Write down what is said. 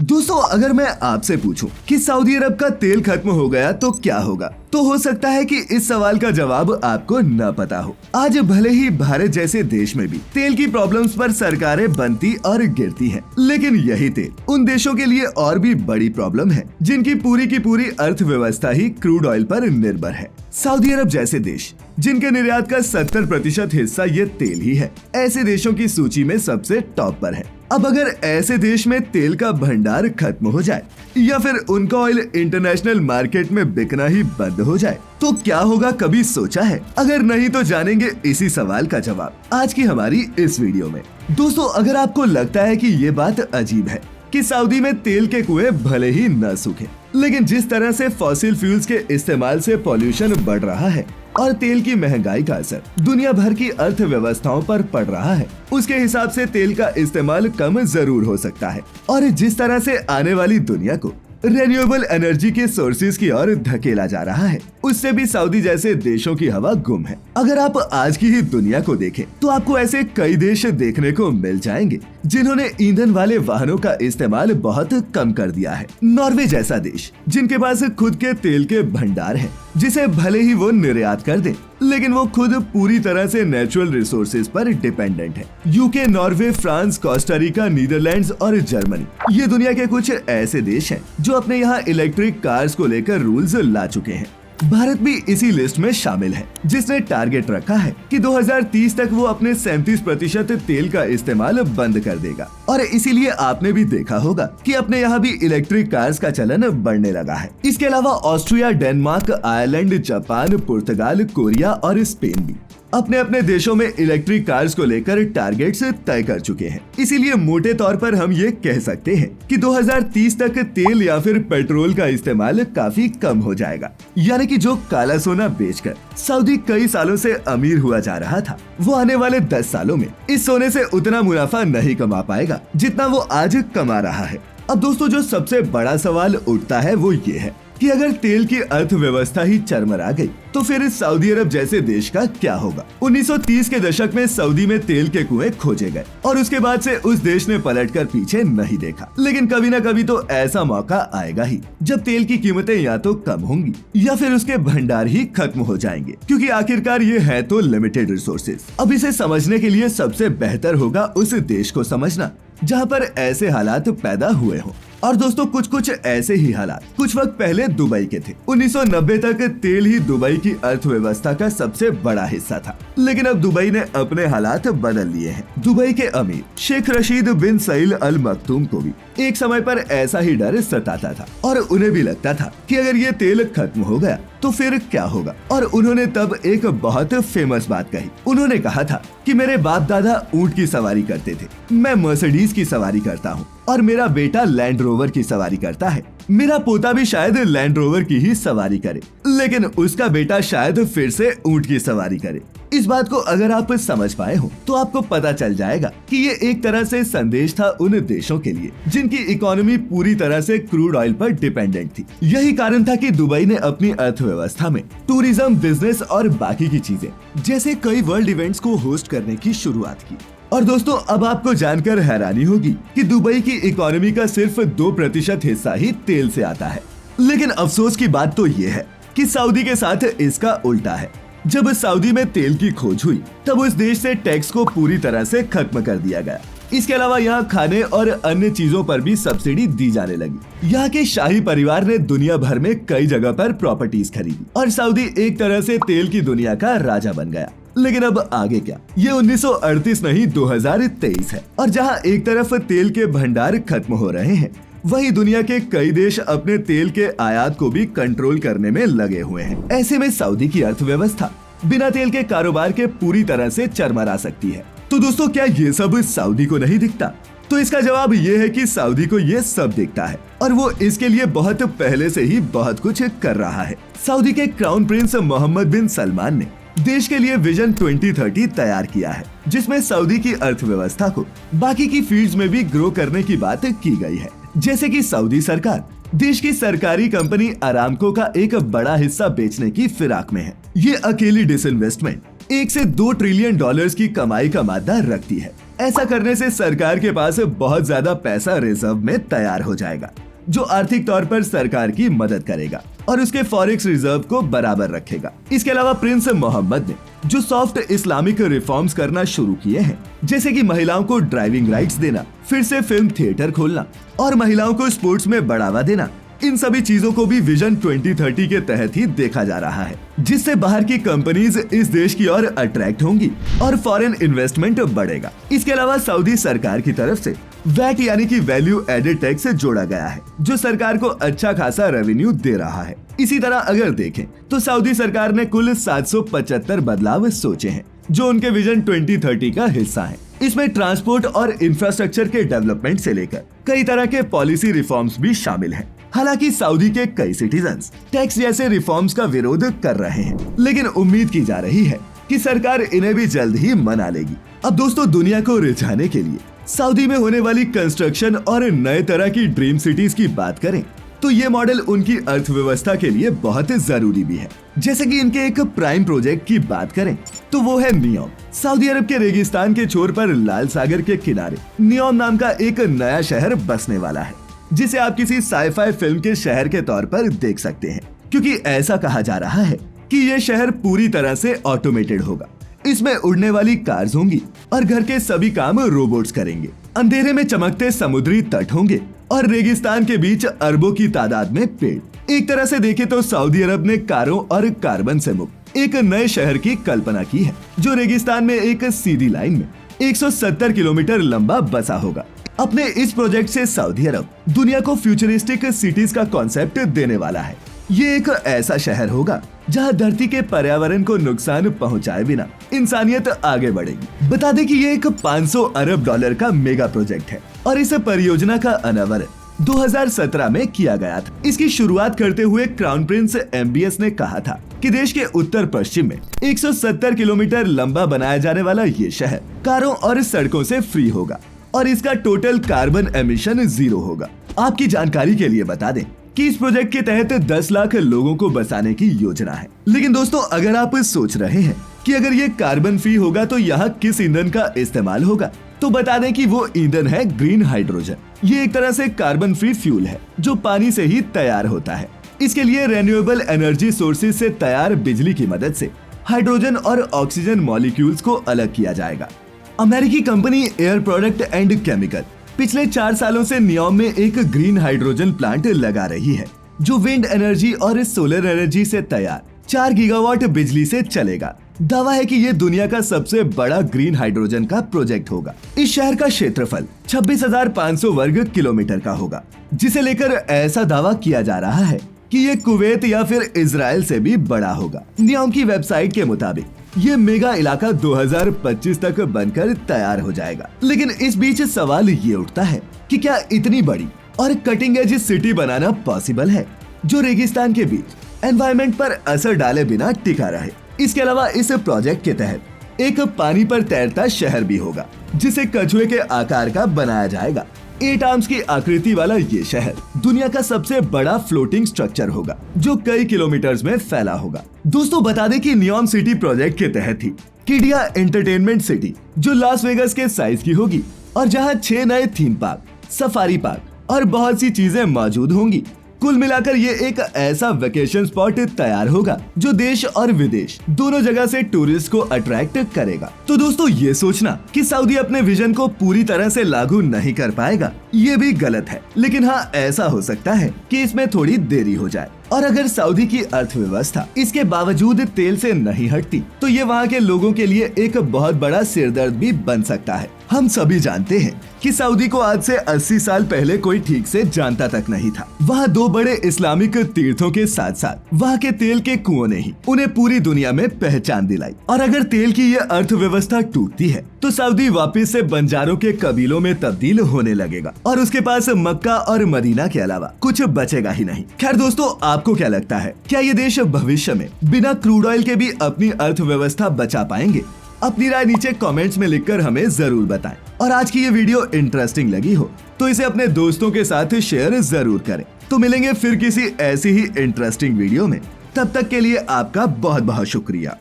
दोस्तों अगर मैं आपसे पूछूं कि सऊदी अरब का तेल खत्म हो गया तो क्या होगा, तो हो सकता है कि इस सवाल का जवाब आपको न पता हो। आज भले ही भारत जैसे देश में भी तेल की प्रॉब्लम्स पर सरकारें बनती और गिरती हैं, लेकिन यही तेल उन देशों के लिए और भी बड़ी प्रॉब्लम है जिनकी पूरी की पूरी अर्थव्यवस्था ही क्रूड ऑयल पर निर्भर है। सऊदी अरब जैसे देश जिनके निर्यात का 70% हिस्सा ये तेल ही है, ऐसे देशों की सूची में सबसे टॉप पर है। अब अगर ऐसे देश में तेल का भंडार खत्म हो जाए या फिर उनका ऑयल इंटरनेशनल मार्केट में बिकना ही बंद हो जाए तो क्या होगा, कभी सोचा है? अगर नहीं तो जानेंगे इसी सवाल का जवाब आज की हमारी इस वीडियो में। दोस्तों अगर आपको लगता है कि ये बात अजीब है कि सऊदी में तेल के कुएं भले ही न सूखे, लेकिन जिस तरह से फॉसिल फ्यूल्स के इस्तेमाल से पॉल्यूशन बढ़ रहा है और तेल की महंगाई का असर दुनिया भर की अर्थव्यवस्थाओं पर पड़ रहा है, उसके हिसाब से तेल का इस्तेमाल कम जरूर हो सकता है। और जिस तरह से आने वाली दुनिया को रिन्यूएबल एनर्जी के सोर्सेज की ओर धकेला जा रहा है, उससे भी सऊदी जैसे देशों की हवा गुम है। अगर आप आज की ही दुनिया को देखें तो आपको ऐसे कई देश देखने को मिल जाएंगे जिन्होंने ईंधन वाले वाहनों का इस्तेमाल बहुत कम कर दिया है। नॉर्वे जैसा देश जिनके पास खुद के तेल के भंडार हैं, जिसे भले ही वो निर्यात कर दे, लेकिन वो खुद पूरी तरह से नेचुरल रिसोर्सेज पर डिपेंडेंट है। UK, Norway, France, Costa Rica, Netherlands और जर्मनी ये दुनिया के कुछ ऐसे देश हैं जो अपने यहाँ इलेक्ट्रिक कार्स को लेकर रूल्स ला चुके हैं। भारत भी इसी लिस्ट में शामिल है, जिसने टारगेट रखा है कि 2030 तक वो अपने 37% तेल का इस्तेमाल बंद कर देगा। और इसीलिए आपने भी देखा होगा कि अपने यहाँ भी इलेक्ट्रिक कार्स का चलन बढ़ने लगा है। इसके अलावा ऑस्ट्रिया, डेनमार्क, आयरलैंड, जापान, पुर्तगाल, कोरिया और स्पेन भी अपने अपने देशों में इलेक्ट्रिक कार्स को लेकर टारगेट्स तय कर चुके हैं। इसीलिए मोटे तौर पर हम ये कह सकते हैं कि 2030 तक तेल या फिर पेट्रोल का इस्तेमाल काफी कम हो जाएगा। यानी कि जो काला सोना बेचकर सऊदी कई सालों से अमीर हुआ जा रहा था, वो आने वाले 10 सालों में इस सोने से उतना मुनाफा नहीं कमा पाएगा जितना वो आज कमा रहा है। अब दोस्तों जो सबसे बड़ा सवाल उठता है वो ये है कि अगर तेल की अर्थव्यवस्था ही चरमरा गई तो फिर सऊदी अरब जैसे देश का क्या होगा। 1930 के दशक में सऊदी में तेल के कुएं खोजे गए और उसके बाद से उस देश ने पलटकर पीछे नहीं देखा। लेकिन कभी न कभी तो ऐसा मौका आएगा ही जब तेल की कीमतें या तो कम होंगी या फिर उसके भंडार ही खत्म हो जाएंगे, क्योंकि आखिरकार ये है तो लिमिटेड रिसोर्सेज। अब इसे समझने के लिए सबसे बेहतर होगा उस देश को समझना जहाँ पर ऐसे हालात पैदा हुए हों। और दोस्तों कुछ ऐसे ही हालात कुछ वक्त पहले दुबई के थे। 1990 तक तेल ही दुबई की अर्थव्यवस्था का सबसे बड़ा हिस्सा था, लेकिन अब दुबई ने अपने हालात बदल लिए हैं। दुबई के अमीर शेख रशीद बिन सईद अल मखदूम को भी एक समय पर ऐसा ही डर सताता था और उन्हें भी लगता था कि अगर ये तेल खत्म हो गया तो फिर क्या होगा। और उन्होंने तब एक बहुत फेमस बात कही। उन्होंने कहा था कि मेरे बाप दादा ऊंट की सवारी करते थे, मैं मर्सिडीज की सवारी करता हूँ और मेरा बेटा लैंड रोवर की सवारी करता है। मेरा पोता भी शायद लैंड रोवर की ही सवारी करे, लेकिन उसका बेटा शायद फिर से ऊंट की सवारी करे। इस बात को अगर आप समझ पाए हो तो आपको पता चल जाएगा कि ये एक तरह से संदेश था उन देशों के लिए जिनकी इकोनॉमी पूरी तरह से क्रूड ऑयल पर डिपेंडेंट थी। यही कारण था कि दुबई ने अपनी अर्थव्यवस्था में टूरिज्म, बिजनेस और बाकी की चीजें जैसे कई वर्ल्ड इवेंट्स को होस्ट करने की शुरुआत की। और दोस्तों अब आपको जानकर हैरानी होगी कि दुबई की इकोनॉमी का सिर्फ 2% हिस्सा ही तेल से आता है। लेकिन अफसोस की बात तो ये है कि सऊदी के साथ इसका उल्टा है। जब सऊदी में तेल की खोज हुई तब उस देश से टैक्स को पूरी तरह से खत्म कर दिया गया। इसके अलावा यहाँ खाने और अन्य चीजों पर भी सब्सिडी दी जाने लगी। यहाँ के शाही परिवार ने दुनिया भर में कई जगह पर प्रॉपर्टीज खरीदी और सऊदी एक तरह से तेल की दुनिया का राजा बन गया। लेकिन अब आगे क्या? ये 1938 नहीं 2023 है और जहाँ एक तरफ तेल के भंडार खत्म हो रहे हैं, वहीं दुनिया के कई देश अपने तेल के आयात को भी कंट्रोल करने में लगे हुए हैं। ऐसे में सऊदी की अर्थव्यवस्था बिना तेल के कारोबार के पूरी तरह से चरमरा सकती है। तो दोस्तों क्या ये सब सऊदी को नहीं दिखता? तो इसका जवाब ये है कि सऊदी को ये सब दिखता है और वो इसके लिए बहुत पहले से ही बहुत कुछ कर रहा है। सऊदी के क्राउन प्रिंस मोहम्मद बिन सलमान ने देश के लिए विजन 2030 तैयार किया है, जिसमें सऊदी की अर्थव्यवस्था को बाकी की फील्ड्स में भी ग्रो करने की बात की गई है। जैसे कि सऊदी सरकार देश की सरकारी कंपनी अरामको का एक बड़ा हिस्सा बेचने की फिराक में है। ये अकेली डिसइन्वेस्टमेंट $1 से $2 ट्रिलियन की कमाई का मादा रखती है। ऐसा करने से सरकार के पास बहुत ज्यादा पैसा रिजर्व में तैयार हो जाएगा, जो आर्थिक तौर पर सरकार की मदद करेगा और उसके फॉरेक्स रिजर्व को बराबर रखेगा। इसके अलावा प्रिंस मोहम्मद ने जो सॉफ्ट इस्लामिक रिफॉर्म्स करना शुरू किए हैं, जैसे कि महिलाओं को ड्राइविंग राइट्स देना, फिर से फिल्म थिएटर खोलना और महिलाओं को स्पोर्ट्स में बढ़ावा देना, इन सभी चीजों को भी विजन 2030 के तहत ही देखा जा रहा है, जिससे बाहर की कंपनीज इस देश की ओर अट्रैक्ट होंगी और फॉरेन इन्वेस्टमेंट बढ़ेगा। इसके अलावा सऊदी सरकार की तरफ से वैट यानी कि वैल्यू एडेड टैक्स जोड़ा गया है, जो सरकार को अच्छा खासा रेवेन्यू दे रहा है। इसी तरह अगर देखें तो सऊदी सरकार ने कुल 775 बदलाव सोचे हैं, जो उनके विजन 2030 का हिस्सा है। इसमें ट्रांसपोर्ट और इंफ्रास्ट्रक्चर के डेवलपमेंट से लेकर कई तरह के पॉलिसी रिफॉर्म्स भी शामिल हैं। हालांकि सऊदी के कई सिटीजन्स टैक्स जैसे रिफॉर्म्स का विरोध कर रहे हैं, लेकिन उम्मीद की जा रही है कि सरकार इन्हें भी जल्द ही मना लेगी। अब दोस्तों, दुनिया को रिझाने के लिए सऊदी में होने वाली कंस्ट्रक्शन और नए तरह की ड्रीम सिटीज की बात करें तो ये मॉडल उनकी अर्थव्यवस्था के लिए बहुत जरूरी भी है। जैसे कि इनके एक प्राइम प्रोजेक्ट की बात करें तो वो है नियोम। सऊदी अरब के रेगिस्तान के छोर पर लाल सागर के किनारे नियोम नाम का एक नया शहर बसने वाला है, जिसे आप किसी साइफाई फिल्म के शहर के तौर पर देख सकते हैं, क्योंकि ऐसा कहा जा रहा है कि ये शहर पूरी तरह से ऑटोमेटेड होगा। इसमें उड़ने वाली कार्स होंगी और घर के सभी काम रोबोट्स करेंगे। अंधेरे में चमकते समुद्री तट होंगे और रेगिस्तान के बीच अरबों की तादाद में पेड़। एक तरह से देखें तो सऊदी अरब ने कारों और कार्बन से मुक्त एक नए शहर की कल्पना की है, जो रेगिस्तान में एक सीधी लाइन में 170 किलोमीटर लंबा बसा होगा। अपने इस प्रोजेक्ट से सऊदी अरब दुनिया को फ्यूचरिस्टिक सिटीज का कॉन्सेप्ट देने वाला है। ये एक ऐसा शहर होगा जहां धरती के पर्यावरण को नुकसान पहुंचाए बिना इंसानियत आगे बढ़ेगी। बता दें कि ये एक 500 अरब डॉलर का मेगा प्रोजेक्ट है और इस परियोजना का अनावरण 2017 में किया गया था। इसकी शुरुआत करते हुए क्राउन प्रिंस MBS ने कहा था कि देश के उत्तर पश्चिम में 170 किलोमीटर लंबा बनाया जाने वाला ये शहर कारों और सड़कों से फ्री होगा और इसका टोटल कार्बन एमिशन 0 होगा। आपकी जानकारी के लिए बता दें कि इस प्रोजेक्ट के तहत 10 लाख लोगों को बसाने की योजना है। लेकिन दोस्तों, अगर आप सोच रहे हैं कि अगर ये कार्बन फ्री होगा तो यहाँ किस ईंधन का इस्तेमाल होगा, तो बता दें कि वो ईंधन है ग्रीन हाइड्रोजन। ये एक तरह से कार्बन फ्री फ्यूल है जो पानी से ही तैयार होता है। इसके लिए रिन्यूएबल एनर्जी सोर्सेज से तैयार बिजली की मदद से हाइड्रोजन और ऑक्सीजन मॉलिक्यूल्स को अलग किया जाएगा। अमेरिकी company air product and chemical पिछले 4 सालों से नियोम में एक ग्रीन हाइड्रोजन प्लांट लगा रही है, जो विंड एनर्जी और सोलर एनर्जी से तैयार 4 गीगावाट बिजली से चलेगा। दावा है कि ये दुनिया का सबसे बड़ा ग्रीन हाइड्रोजन का प्रोजेक्ट होगा। इस शहर का क्षेत्रफल 26,500 वर्ग किलोमीटर का होगा, जिसे लेकर ऐसा दावा किया जा रहा है कि ये कुवैत या फिर इजराइल से भी बड़ा होगा। नियोम की वेबसाइट के मुताबिक ये मेगा इलाका 2025 तक बनकर तैयार हो जाएगा। लेकिन इस बीच सवाल ये उठता है कि क्या इतनी बड़ी और कटिंग एज सिटी बनाना पॉसिबल है, जो रेगिस्तान के बीच एनवायरनमेंट पर असर डाले बिना टिका रहे। इसके अलावा इस प्रोजेक्ट के तहत एक पानी पर तैरता शहर भी होगा, जिसे कछुए के आकार का बनाया जाएगा। 8 आर्म्स की आकृति वाला ये शहर दुनिया का सबसे बड़ा फ्लोटिंग स्ट्रक्चर होगा, जो कई किलोमीटर्स में फैला होगा। दोस्तों, बता दें कि नियोम सिटी प्रोजेक्ट के तहत ही किडिया एंटरटेनमेंट सिटी, जो लास वेगास के साइज की होगी और जहां 6 नए थीम पार्क, सफारी पार्क और बहुत सी चीजें मौजूद होंगी। कुल मिलाकर ये एक ऐसा वेकेशन स्पॉट तैयार होगा जो देश और विदेश दोनों जगह से टूरिस्ट को अट्रैक्ट करेगा। तो दोस्तों, ये सोचना कि सऊदी अपने विजन को पूरी तरह से लागू नहीं कर पाएगा, ये भी गलत है। लेकिन हाँ, ऐसा हो सकता है कि इसमें थोड़ी देरी हो जाए। और अगर सऊदी की अर्थव्यवस्था इसके बावजूद तेल से नहीं हटती, तो ये वहाँ के लोगों के लिए एक बहुत बड़ा सिरदर्द भी बन सकता है। हम सभी जानते हैं कि सऊदी को आज से 80 साल पहले कोई ठीक से जानता तक नहीं था। वहाँ 2 बड़े इस्लामिक तीर्थों के साथ साथ वहाँ के तेल के कुओं ने ही उन्हें पूरी दुनिया में पहचान दिलाई। और अगर तेल की ये अर्थव्यवस्था टूटती है तो सऊदी वापस से बंजारों के कबीलों में तब्दील होने लगेगा और उसके पास मक्का और मदीना के अलावा कुछ बचेगा ही नहीं। खैर दोस्तों, आपको क्या लगता है, क्या ये देश भविष्य में बिना क्रूड ऑयल के भी अपनी अर्थव्यवस्था बचा पाएंगे? अपनी राय नीचे कमेंट्स में लिखकर हमें जरूर बताएं। और आज की ये वीडियो इंटरेस्टिंग लगी हो तो इसे अपने दोस्तों के साथ शेयर जरूर करें। तो मिलेंगे फिर किसी ऐसी ही इंटरेस्टिंग वीडियो में। तब तक के लिए आपका बहुत बहुत शुक्रिया।